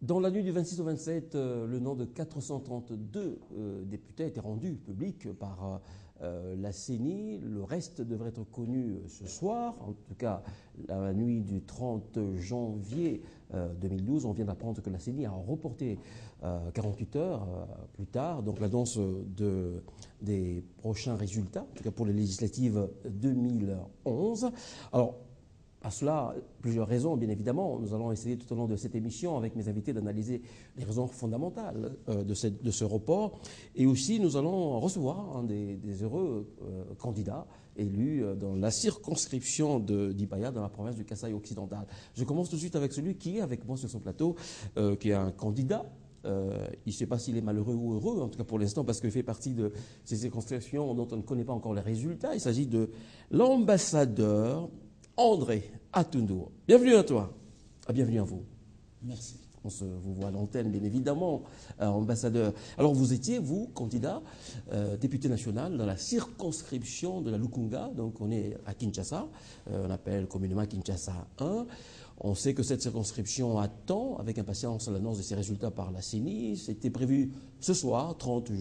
Dans la nuit du 26 au 27, le nom de 432 députés a été rendu public par la CENI. Le reste devrait être connu ce soir, en tout cas la nuit du 30 janvier 2012. On vient d'apprendre que la CENI a reporté 48 heures plus tard, donc l'annonce des prochains résultats, en tout cas pour les législatives 2011. Alors, à cela, plusieurs raisons, bien évidemment. Nous allons essayer tout au long de cette émission, avec mes invités, d'analyser les raisons fondamentales de ce report. Et aussi, nous allons recevoir des heureux candidats élus dans la circonscription d'Ibaya, dans la province du Kasaï occidental. Je commence tout de suite avec celui qui est avec moi sur son plateau, qui est un candidat. Il ne sait pas s'il est malheureux ou heureux, en tout cas pour l'instant, parce qu'il fait partie de ces circonscriptions dont on ne connaît pas encore les résultats. Il s'agit de l'ambassadeur André Atundour. Bienvenue à toi. Bienvenue à vous. Merci. On vous voit à l'antenne, bien évidemment, ambassadeur. Alors, vous étiez, vous, candidat, député national dans la circonscription de la Lukunga. Donc, on est à Kinshasa. On appelle communément Kinshasa 1. On sait que cette circonscription attend avec impatience l'annonce de ses résultats par la CENI. C'était prévu ce soir, 30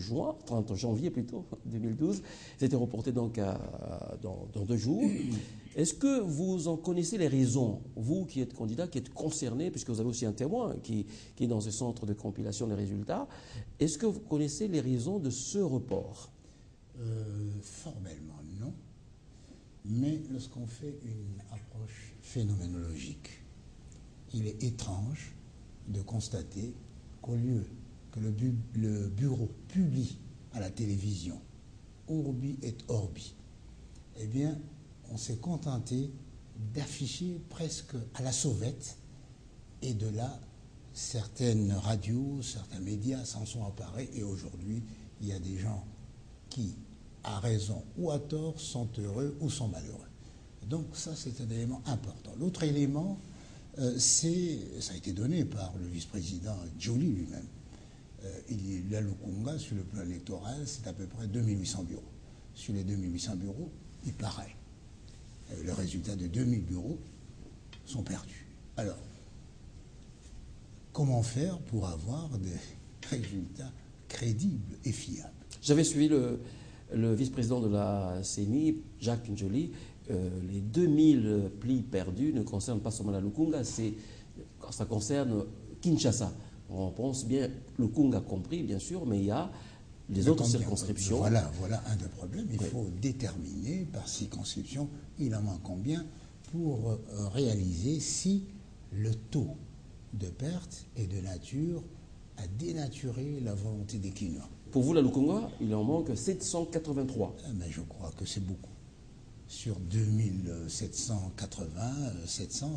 janvier plutôt, 2012. C'était reporté donc dans 2 jours. Est-ce que vous en connaissez les raisons, vous qui êtes candidat, qui êtes concerné, puisque vous avez aussi un témoin qui est dans ce centre de compilation des résultats, est-ce que vous connaissez les raisons de ce report? Formellement, non. Mais lorsqu'on fait une approche phénoménologique, il est étrange de constater qu'au lieu que le bureau publie à la télévision Urbi et Orbi, eh bien, on s'est contenté d'afficher presque à la sauvette, et de là, certaines radios, certains médias s'en sont emparés, et aujourd'hui, il y a des gens qui, à raison ou à tort, sont heureux ou sont malheureux. Donc ça, c'est un élément important. L'autre élément, ça a été donné par le vice-président Joly lui-même. La Lukunga, sur le plan électoral, c'est à peu près 2800 bureaux. Sur les 2800 bureaux, il paraît. Le résultat de 2000 bureaux sont perdus. Alors, comment faire pour avoir des résultats crédibles et fiables? J'avais suivi le vice-président de la CENI, Jacques Njoli. Les 2000 plis perdus ne concernent pas seulement la Lukunga, ça concerne Kinshasa. On pense bien, Lukunga compris, bien sûr, mais il y a les autres circonscriptions. Voilà un des problèmes. Il faut déterminer par circonscription, il en manque combien, pour réaliser si le taux de perte est de nature à dénaturer la volonté des Kinois. Pour vous, la Lukunga, il en manque 783. Mais je crois que c'est beaucoup. Sur 2780, 700,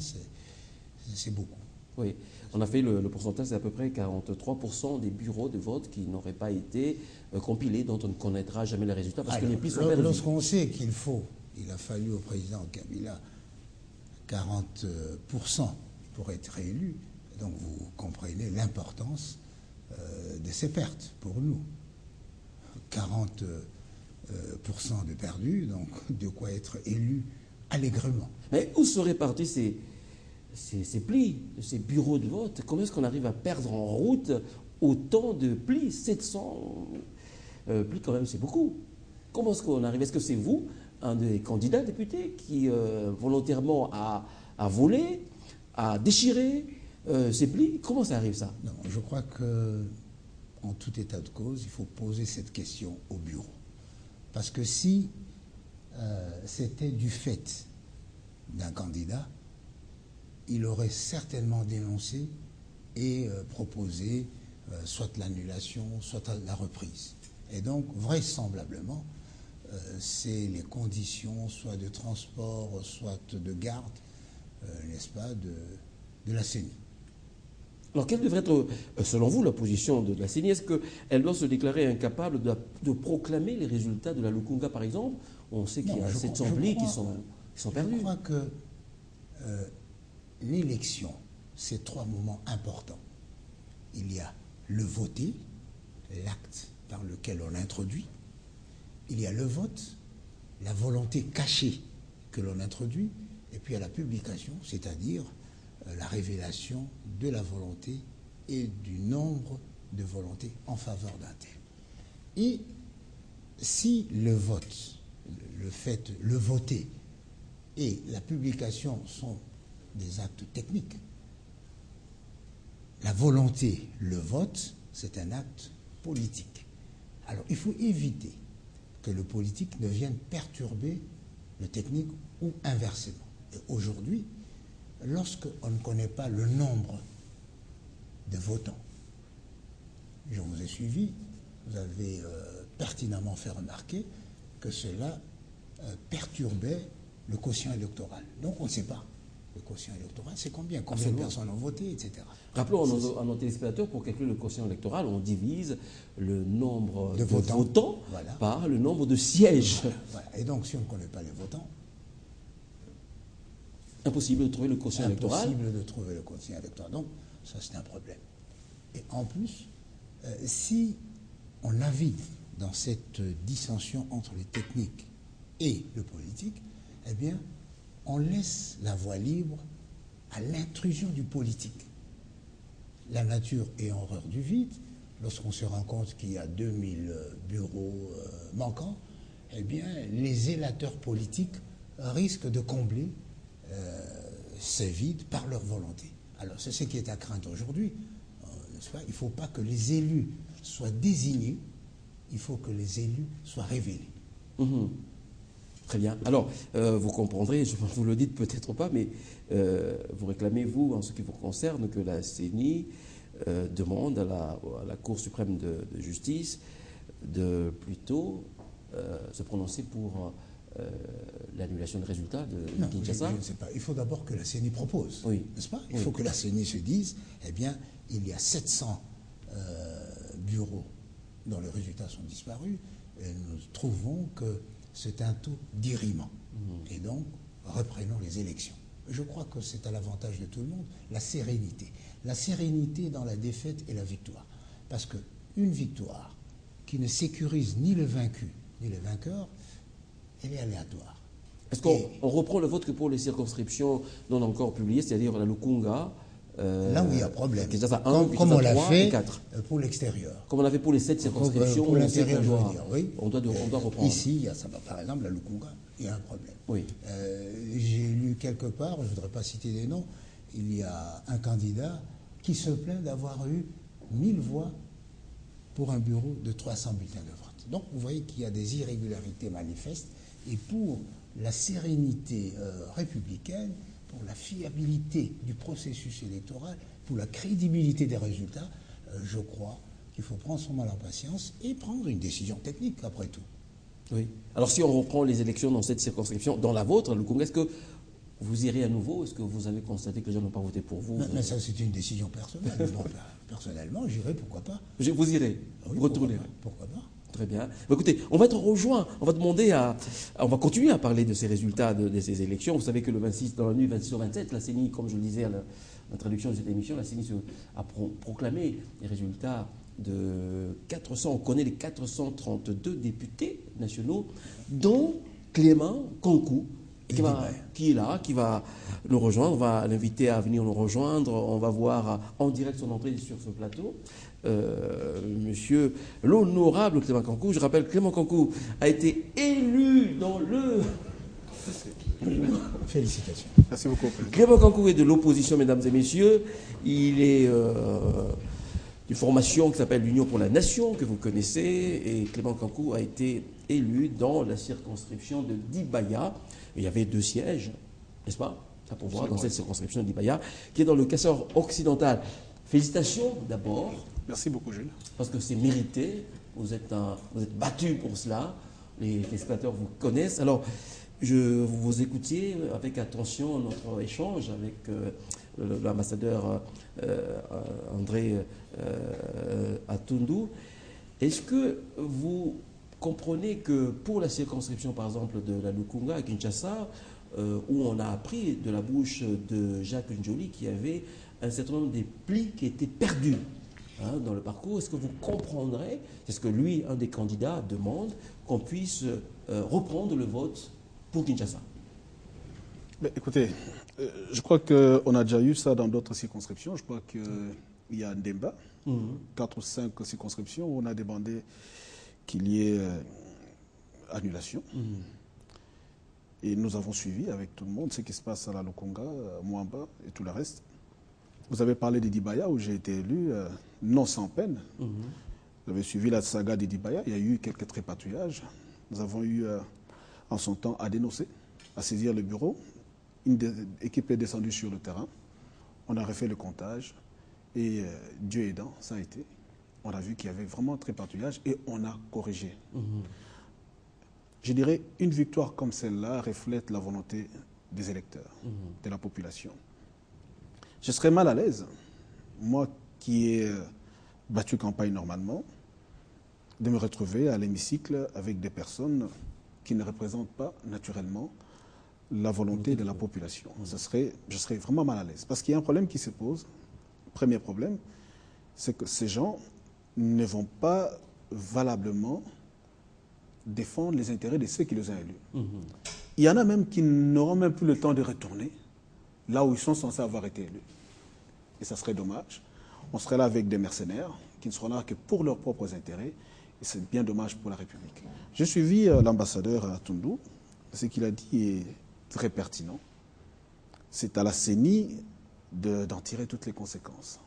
c'est beaucoup. Oui, on a fait le pourcentage, c'est à peu près 43% des bureaux de vote qui n'auraient pas été compilés, dont on ne connaîtra jamais les résultats, parce que les plis sont perdus. Lorsqu'on sait il a fallu au président Kabila 40% pour être réélu, donc vous comprenez l'importance de ces pertes pour nous. 40% de perdus, donc de quoi être élu allègrement. Mais où seraient partis ces plis, ces bureaux de vote? Comment est-ce qu'on arrive à perdre en route autant de plis? 700 plis quand même, c'est beaucoup. Comment est-ce qu'on arrive? Est-ce que c'est vous, un des candidats députés, qui volontairement a volé, a déchiré ces plis? Comment ça arrive, ça? Non, je crois que en tout état de cause, il faut poser cette question au bureau. Parce que si c'était du fait d'un candidat, il aurait certainement dénoncé et proposé soit l'annulation, soit la reprise. Et donc, vraisemblablement, c'est les conditions, soit de transport, soit de garde, n'est-ce pas, de la CENI. Alors, quelle devrait être, selon vous, la position de la CENI? Est-ce qu'elle doit se déclarer incapable de proclamer les résultats de la Lukunga, par exemple? On sait qu'il y a 700 plis qui sont perdus. Je crois que l'élection, c'est 3 moments importants. Il y a le voter, l'acte par lequel on introduit. Il y a le vote, la volonté cachée que l'on introduit. Et puis il y a la publication, c'est-à-dire la révélation de la volonté et du nombre de volontés en faveur d'un tel. Et si le vote, le voter et la publication sont des actes techniques, la volonté, le vote, c'est un acte politique. Alors, il faut éviter que le politique ne vienne perturber le technique ou inversement. Et aujourd'hui, lorsqu'on ne connaît pas le nombre de votants, je vous ai suivi, vous avez pertinemment fait remarquer que cela perturbait le quotient électoral. Donc on ne sait pas. Le quotient électoral, c'est combien de personnes ont voté, etc. Rappelons à nos téléspectateurs, pour calculer le quotient électoral, on divise le nombre de votants voilà. par le nombre de sièges. Voilà. Et donc, si on ne connaît pas les votants, impossible de trouver le quotient électoral. Impossible de trouver le quotient électoral. Donc, ça, c'est un problème. Et en plus, si on navigue dans cette dissension entre les techniques et le politique, eh bien, on laisse la voie libre à l'intrusion du politique. La nature est horreur du vide. Lorsqu'on se rend compte qu'il y a 2000 bureaux manquants, eh bien, les élateurs politiques risquent de combler ces vides par leur volonté. Alors, c'est ce qui est à craindre aujourd'hui. Il ne faut pas que les élus soient désignés, il faut que les élus soient révélés. Mmh. Très bien. Alors, vous comprendrez, vous le dites peut-être pas, mais vous réclamez, vous, en ce qui vous concerne, que la CENI demande à la Cour suprême de justice de plutôt se prononcer pour l'annulation des résultats de Kinshasa. Je ne sais pas. Il faut d'abord que la CENI propose, oui. n'est-ce pas? Il faut que la CENI se dise, eh bien, il y a 700 bureaux dont les résultats sont disparus, et nous trouvons que c'est un taux d'irriement. Et donc, reprenons les élections. Je crois que c'est à l'avantage de tout le monde, la sérénité. La sérénité dans la défaite et la victoire. Parce qu'une victoire qui ne sécurise ni le vaincu ni le vainqueur, elle est aléatoire. Est-ce qu'on reprend le vote que pour les circonscriptions non encore publiées, c'est-à-dire la Lukunga, là où il y a problème. Comme on l'a fait pour l'extérieur. Comme on l'a fait pour les 7 circonscriptions. Pour l'intérieur, je veux dire, oui. On doit reprendre. Ici, par exemple, la Lukunga, il y a un problème. Oui. J'ai lu quelque part, je ne voudrais pas citer des noms, il y a un candidat qui se plaint d'avoir eu 1000 voix pour un bureau de 300 bulletins de vote. Donc, vous voyez qu'il y a des irrégularités manifestes. Et pour la sérénité républicaine, pour la fiabilité du processus électoral, pour la crédibilité des résultats, je crois qu'il faut prendre son mal en patience et prendre une décision technique, après tout. Oui. Alors, si on reprend les élections dans cette circonscription, dans la vôtre, le Congrès, est-ce que vous irez à nouveau? Est-ce que vous avez constaté que les gens n'ont pas voté pour vous? Mais ça, c'est une décision personnelle. Bon, personnellement, j'irai, pourquoi pas. Vous irez? Oui, vous retournerez? Pourquoi pas. Très bien. Écoutez, on va être rejoint, on va demander on va continuer à parler de ces résultats de ces élections. Vous savez que le 26, dans la nuit 26 au 27, la CENI, comme je le disais à l'introduction de cette émission, la CENI a proclamé les résultats de 400, on connaît les 432 députés nationaux, dont Clément Kankou, qui est là, qui va nous rejoindre. On va l'inviter à venir nous rejoindre. On va voir en direct son entrée sur ce plateau. Monsieur l'honorable Clément Kankou. Je rappelle, Clément Kankou a été élu dans le... Félicitations. Merci beaucoup. Clément Kankou est de l'opposition, mesdames et messieurs. Il est d'une formation qui s'appelle l'Union pour la Nation, que vous connaissez. Et Clément Kankou a été élu dans la circonscription de Dibaya. Il y avait 2 sièges, n'est-ce pas, à pouvoir dans cette circonscription de Dibaya, qui est dans le Cassor occidental. Félicitations d'abord. Merci beaucoup, Jules. Parce que c'est mérité. Vous êtes battu pour cela. Les spectateurs vous connaissent. Alors, vous écoutiez avec attention notre échange avec l'ambassadeur André Atundu. Est-ce que vous comprenez que pour la circonscription, par exemple, de la Lukunga à Kinshasa, où on a appris de la bouche de Jacques Njoli qu'il y avait un certain nombre de plis qui étaient perdus dans le parcours, est-ce que vous comprendrez, c'est ce que lui, un des candidats, demande, qu'on puisse reprendre le vote pour Kinshasa? Mais écoutez, je crois qu'on a déjà eu ça dans d'autres circonscriptions. Je crois que il y a Ndemba, 4 ou 5 circonscriptions où on a demandé qu'il y ait annulation. Et nous avons suivi avec tout le monde ce qui se passe à la Lukunga, Mwamba et tout le reste. Vous avez parlé d'Idibaya où j'ai été élu, non sans peine. Vous avez suivi la saga d'Idibaya, il y a eu quelques trépatouillages. Nous avons eu en son temps à dénoncer, à saisir le bureau. Une équipe est descendue sur le terrain. On a refait le comptage et Dieu aidant, ça a été. On a vu qu'il y avait vraiment un trépatouillage et on a corrigé. Je dirais, une victoire comme celle-là reflète la volonté des électeurs, de la population. Je serais mal à l'aise, moi qui ai battu campagne normalement, de me retrouver à l'hémicycle avec des personnes qui ne représentent pas naturellement la volonté de la population. Je serais vraiment mal à l'aise. Parce qu'il y a un problème qui se pose. Premier problème, c'est que ces gens ne vont pas valablement défendre les intérêts de ceux qui les ont élus. Il y en a même qui n'auront même plus le temps de retourner là où ils sont censés avoir été élus. Et ça serait dommage. On serait là avec des mercenaires qui ne seront là que pour leurs propres intérêts. Et c'est bien dommage pour la République. J'ai suivi l'ambassadeur Tundu. Ce qu'il a dit est très pertinent. C'est à la CENI d'en tirer toutes les conséquences.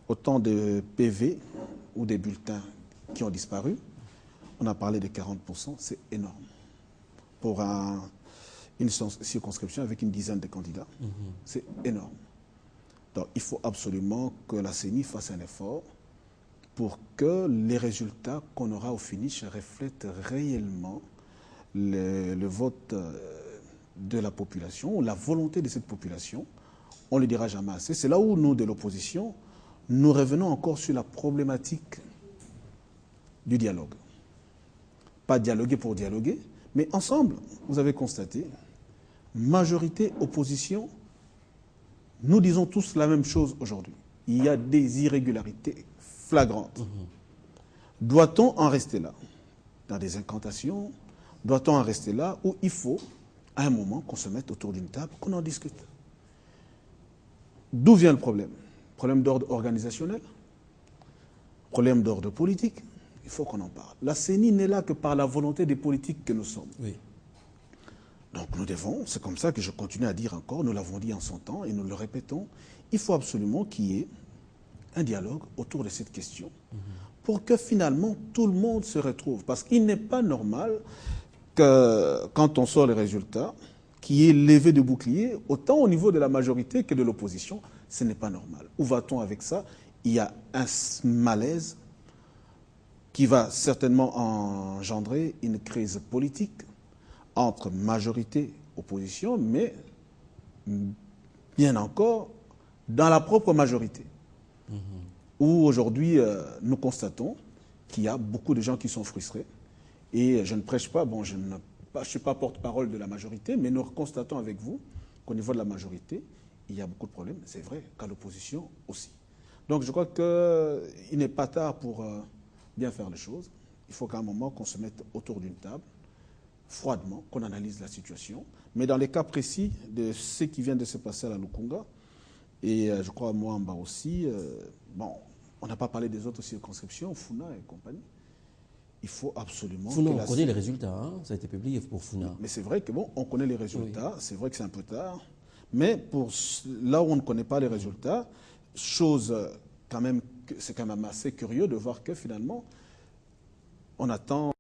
Autant de PV ou des bulletins qui ont disparu, on a parlé de 40%, c'est énorme. Pour une circonscription avec une dizaine de candidats, c'est énorme. Donc il faut absolument que la CENI fasse un effort pour que les résultats qu'on aura au finish reflètent réellement le vote de la population, la volonté de cette population. On ne le dira jamais assez. C'est là où nous, de l'opposition, nous revenons encore sur la problématique du dialogue. Pas dialoguer pour dialoguer, mais ensemble, vous avez constaté, majorité, opposition, nous disons tous la même chose aujourd'hui. Il y a des irrégularités flagrantes. Doit-on en rester là? Dans des incantations? Doit-on en rester là? Ou il faut, à un moment, qu'on se mette autour d'une table, qu'on en discute? D'où vient le problème? Problème d'ordre organisationnel? Problème d'ordre politique? Il faut qu'on en parle. La CENI n'est là que par la volonté des politiques que nous sommes. Oui. Donc nous devons, c'est comme ça que je continue à dire encore, nous l'avons dit en son temps et nous le répétons, il faut absolument qu'il y ait un dialogue autour de cette question pour que finalement tout le monde se retrouve. Parce qu'il n'est pas normal que quand on sort les résultats, qu'il y ait levé de bouclier, autant au niveau de la majorité que de l'opposition, ce n'est pas normal. Où va-t-on avec ça? Il y a un malaise qui va certainement engendrer une crise politique entre majorité et opposition, mais bien encore dans la propre majorité. Où aujourd'hui, nous constatons qu'il y a beaucoup de gens qui sont frustrés. Et je ne prêche pas, bon, je ne suis pas porte-parole de la majorité, mais nous constatons avec vous qu'au niveau de la majorité, il y a beaucoup de problèmes. C'est vrai qu'à l'opposition aussi. Donc je crois qu'il n'est pas tard pour bien faire les choses. Il faut qu'à un moment qu'on se mette autour d'une table, froidement, qu'on analyse la situation. Mais dans les cas précis de ce qui vient de se passer à la Lukunga, et je crois à Mwamba aussi, bon, on n'a pas parlé des autres circonscriptions, Funa et compagnie. Il faut absolument... Funa, on connaît les résultats, hein, ça a été publié pour Funa. Mais c'est vrai que bon, on connaît les résultats, oui. C'est vrai que c'est un peu tard, mais pour là où on ne connaît pas les résultats, chose quand même, c'est quand même assez curieux de voir que finalement, on attend...